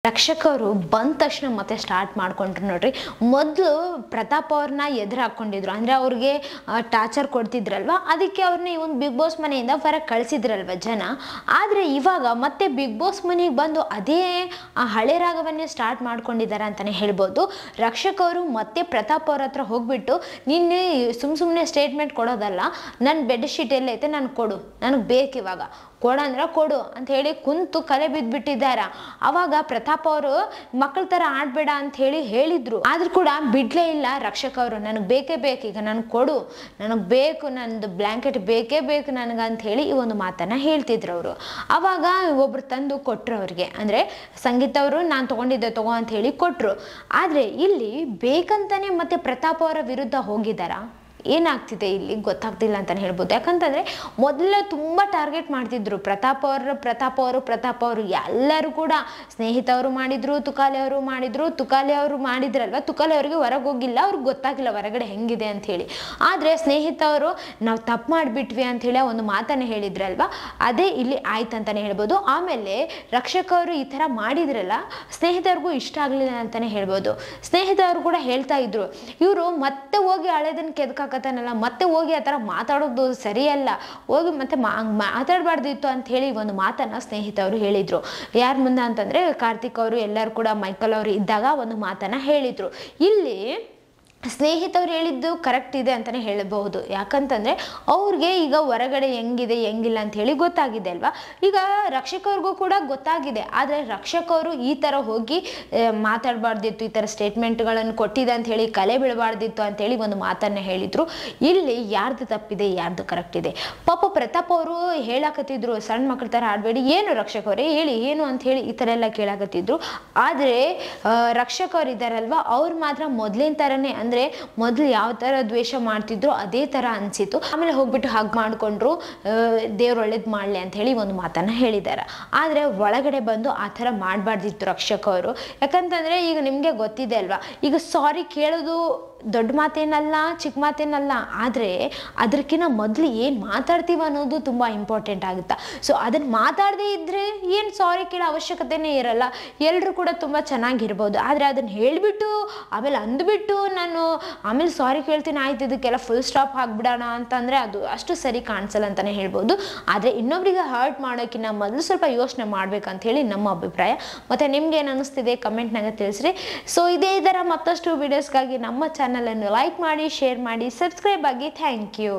ರಕ್ಷಕರು ಬಂದ ತಕ್ಷಣ ಮತ್ತೆ ಸ್ಟಾರ್ಟ್ ಮಾಡ್ಕೊಂಡ್ರು ನೋಡ್ರಿ. ಮೊದಲು ಪ್ರತಾಪ್ ಅವ್ರನ್ನ ಎದುರು ಹಾಕ್ಕೊಂಡಿದ್ರು, ಅಂದರೆ ಅವ್ರಿಗೆ ಟಾರ್ಚರ್ ಕೊಡ್ತಿದ್ರಲ್ವ, ಅದಕ್ಕೆ ಅವ್ರನ್ನ ಈ ಒಂದು ಬಿಗ್ ಬಾಸ್ ಮನೆಯಿಂದ ಹೊರಗೆ ಕಳಿಸಿದ್ರಲ್ವ ಜನ. ಆದರೆ ಇವಾಗ ಮತ್ತೆ ಬಿಗ್ ಬಾಸ್ ಮನೆಗೆ ಬಂದು ಅದೇ ಹಳೆ ರಾಗವನ್ನೇ ಸ್ಟಾರ್ಟ್ ಮಾಡ್ಕೊಂಡಿದ್ದಾರೆ ಅಂತಲೇ ಹೇಳ್ಬೋದು. ರಕ್ಷಕರು ಮತ್ತೆ ಪ್ರತಾಪ್ ಅವ್ರ ಹತ್ರ ಹೋಗ್ಬಿಟ್ಟು, ನಿನ್ನೆ ಸುಮ್ಮನೆ ಸ್ಟೇಟ್ಮೆಂಟ್ ಕೊಡೋದಲ್ಲ, ನನ್ನ ಬೆಡ್ ಶೀಟ್ ಎಲ್ಲೈತೆ ನನಗೆ ಕೊಡು, ನನಗೆ ಬೇಕು ಇವಾಗ, ಕೊಡಂದ್ರೆ ಕೊಡು ಅಂತ ಹೇಳಿ ಕುಂತು ಕಲೆ ಬಿದ್ದುಬಿಟ್ಟಿದ್ದಾರೆ. ಅವಾಗ ಪ್ರತಾಪ್ ಅವರು ಮಕ್ಕಳ ಥರ ಆಡಬೇಡ ಅಂತ ಹೇಳಿದ್ರು, ಆದ್ರೂ ಕೂಡ ಬಿಡ್ಲೇ ಇಲ್ಲ ರಕ್ಷಕ ಅವರು. ನನಗೆ ಬೇಕೇ ಬೇಕು, ಈಗ ನನಗೆ ಕೊಡು, ನನಗೆ ಬೇಕು, ನನ್ನದು ಬ್ಲ್ಯಾಂಕೆಟ್ ಬೇಕೇ ಬೇಕು ನನಗೆ ಅಂತ ಹೇಳಿ ಈ ಒಂದು ಮಾತನ್ನು ಹೇಳ್ತಿದ್ರು ಅವರು. ಅವಾಗ ಒಬ್ರು ತಂದು ಕೊಟ್ಟರು ಅವ್ರಿಗೆ, ಅಂದರೆ ಸಂಗೀತ ಅವರು ನಾನು ತೊಗೊಂಡಿದ್ದೆ ತಗೋ ಅಂತ ಹೇಳಿ ಕೊಟ್ಟರು. ಆದರೆ ಇಲ್ಲಿ ಬೇಕಂತಾನೆ ಮತ್ತೆ ಪ್ರತಾಪ್ ಅವರ ವಿರುದ್ಧ ಹೋಗಿದ್ದಾರಾ, ಏನಾಗ್ತಿದೆ ಇಲ್ಲಿ ಗೊತ್ತಾಗ್ತಿಲ್ಲ ಅಂತಲೇ ಹೇಳ್ಬೋದು. ಯಾಕಂತಂದರೆ ಮೊದಲ ತುಂಬ ಟಾರ್ಗೆಟ್ ಮಾಡ್ತಿದ್ರು ಪ್ರತಾಪ್ ಅವರು ಎಲ್ಲರೂ ಕೂಡ. ಸ್ನೇಹಿತವರು ಮಾಡಿದ್ರು, ತುಕಾಲಿ ಅವರು ಮಾಡಿದ್ರಲ್ವ, ತುಕಾಲಿ ಅವರಿಗೆ ಹೊರಗೆ ಹೋಗಿಲ್ಲ, ಅವ್ರಿಗೆ ಗೊತ್ತಾಗಿಲ್ಲ ಹೊರಗಡೆ ಹೆಂಗಿದೆ ಅಂಥೇಳಿ. ಆದರೆ ಸ್ನೇಹಿತವರು ನಾವು ತಪ್ಪು ಮಾಡಿಬಿಟ್ವಿ ಅಂಥೇಳಿ ಒಂದು ಮಾತನ್ನು ಹೇಳಿದ್ರಲ್ವ, ಅದೇ ಇಲ್ಲಿ ಆಯ್ತು ಅಂತಲೇ ಹೇಳ್ಬೋದು. ಆಮೇಲೆ ರಕ್ಷಕವರು ಈ ಥರ ಮಾಡಿದ್ರಲ್ಲ, ಸ್ನೇಹಿತರಿಗೂ ಇಷ್ಟ ಆಗಲಿಲ್ಲ ಅಂತಲೇ ಹೇಳ್ಬೋದು. ಸ್ನೇಹಿತರು ಕೂಡ ಹೇಳ್ತಾ ಇದ್ರು, ಇವರು ಮತ್ತೆ ಹೋಗಿ ಹಳೆದನ್ನು ಕೆದಕಾಕತ್ತಾನಲ್ಲ, ಮತ್ತೆ ಹೋಗಿ ಆ ಥರ ಮಾತಾಡೋದು ಸರಿಯಲ್ಲ, ಹೋಗಿ ಮತ್ತೆ ಮಾತಾಡಬಾರ್ದಿತ್ತು ಅಂತ ಹೇಳಿ ಒಂದು ಮಾತನ್ನು ಸ್ನೇಹಿತರು ಹೇಳಿದರು. ಯಾರ ಮುಂದೆ ಅಂತಂದರೆ ಕಾರ್ತಿಕ್ ಅವರು ಎಲ್ಲರೂ ಕೂಡ ಮೈಕಲ್ ಅವರು ಇದ್ದಾಗ ಒಂದು ಮಾತನ್ನು ಹೇಳಿದರು. ಇಲ್ಲಿ ಸ್ನೇಹಿತರು ಹೇಳಿದ್ದು ಕರೆಕ್ಟ್ ಇದೆ ಅಂತಲೇ ಹೇಳಬಹುದು. ಯಾಕಂತಂದರೆ ಅವ್ರಿಗೆ ಈಗ ಹೊರಗಡೆ ಹೆಂಗಿದೆ ಹೆಂಗಿಲ್ಲ ಅಂತ ಹೇಳಿ ಗೊತ್ತಾಗಿದೆ ಅಲ್ವಾ. ಈಗ ರಕ್ಷಕವ್ರಿಗೂ ಕೂಡ ಗೊತ್ತಾಗಿದೆ, ಆದರೆ ರಕ್ಷಕವರು ಈ ಥರ ಹೋಗಿ ಮಾತಾಡಬಾರ್ದಿತ್ತು, ಈ ಥರ ಸ್ಟೇಟ್ಮೆಂಟ್ಗಳನ್ನು ಕೊಟ್ಟಿದೆ ಅಂತ ಹೇಳಿ ಕಲೆ ಬೀಳಬಾರ್ದಿತ್ತು ಅಂತೇಳಿ ಒಂದು ಮಾತನ್ನು ಹೇಳಿದರು. ಇಲ್ಲಿ ಯಾರ್ದು ತಪ್ಪಿದೆ ಯಾರ್ದು ಕರೆಕ್ಟ್ ಇದೆ? ಪಾಪ ಪ್ರತಾಪ್ ಅವರು ಹೇಳಕತ್ತಿದ್ರು, ಸಣ್ಣ ಮಕ್ಕಳ ಥರ ಆಡಬೇಡಿ, ಏನು ರಕ್ಷಕವರೇ ಹೇಳಿ ಏನು ಅಂತ ಹೇಳಿ ಈ ಥರ ಎಲ್ಲ ಕೇಳಕತ್ತಿದ್ರು. ಆದರೆ ರಕ್ಷಕವ್ರು ಇದ್ದಾರಲ್ವ, ಅವ್ರು ಮಾತ್ರ ಮೊದಲಿನ ಥರನೇ, ಅಂದರೆ ಮೊದಲು ಯಾವ ಥರ ದ್ವೇಷ ಮಾಡ್ತಿದ್ರು ಅದೇ ಥರ ಅನಿಸಿತು. ಆಮೇಲೆ ಹೋಗ್ಬಿಟ್ಟು ಹಾಗೆ ಮಾಡಿಕೊಂಡ್ರು, ದೇವ್ರು ಒಳ್ಳೇದು ಮಾಡಲಿ ಅಂತ ಹೇಳಿ ಒಂದು ಮಾತನ್ನು ಹೇಳಿದ್ದಾರೆ. ಆದರೆ ಒಳಗಡೆ ಬಂದು ಆ ಥರ ಮಾಡಬಾರ್ದಿತ್ತು ರಕ್ಷಕವರು. ಯಾಕಂತಂದರೆ ಈಗ ನಿಮಗೆ ಗೊತ್ತಿದೆ ಅಲ್ವಾ, ಈಗ ಸಾರಿ ಕೇಳೋದು ದೊಡ್ಡ ಮಾತೇನಲ್ಲ, ಚಿಕ್ಕ ಮಾತೇನಲ್ಲ, ಆದರೆ ಅದಕ್ಕಿಂತ ಮೊದಲು ಏನು ಮಾತಾಡ್ತೀವಿ ಅನ್ನೋದು ತುಂಬ ಇಂಪಾರ್ಟೆಂಟ್ ಆಗುತ್ತೆ. ಸೊ ಅದನ್ನು ಮಾತಾಡದೇ ಇದ್ದರೆ ಏನು ಸಾರಿ ಕೇಳೋ ಅವಶ್ಯಕತೆಯೇ ಇರಲ್ಲ, ಎಲ್ಲರೂ ಕೂಡ ತುಂಬ ಚೆನ್ನಾಗಿರ್ಬೋದು. ಆದರೆ ಅದನ್ನು ಹೇಳಿಬಿಟ್ಟು ಆಮೇಲೆ ಅಂದ್ಬಿಟ್ಟು ನಾನು ಆಮೇಲೆ ಸಾರಿ ಕೇಳ್ತೀನಿ ಆಯ್ತು ಇದಕ್ಕೆಲ್ಲ ಫುಲ್ ಸ್ಟಾಪ್ ಆಗಿಬಿಡೋಣ ಅಂತಂದರೆ ಅದು ಅಷ್ಟು ಸರಿ ಕಾಣಿಸಲ್ಲ ಅಂತಲೇ ಹೇಳ್ಬೋದು. ಆದರೆ ಇನ್ನೊಬ್ಬರಿಗೆ ಹರ್ಟ್ ಮಾಡೋಕ್ಕಿಂತ ಮೊದಲು ಸ್ವಲ್ಪ ಯೋಚನೆ ಮಾಡ್ಬೇಕಂತ ಹೇಳಿ ನಮ್ಮ ಅಭಿಪ್ರಾಯ. ಮತ್ತು ನಿಮ್ಗೆ ಏನು ಅನ್ನಿಸ್ತಿದೆ ಕಮೆಂಟ್ನಾಗ ತಿಳಿಸ್ರಿ. ಸೊ ಇದೇ ಥರ ಮತ್ತಷ್ಟು ವೀಡಿಯೋಸ್ಗಾಗಿ ನಮ್ಮ ಚಾನಲನ್ನು ಲೈಕ್ ಮಾಡಿ, ಶೇರ್ ಮಾಡಿ, ಸಬ್ಸ್ಕ್ರೈಬ್ ಆಗಿ. Thank you.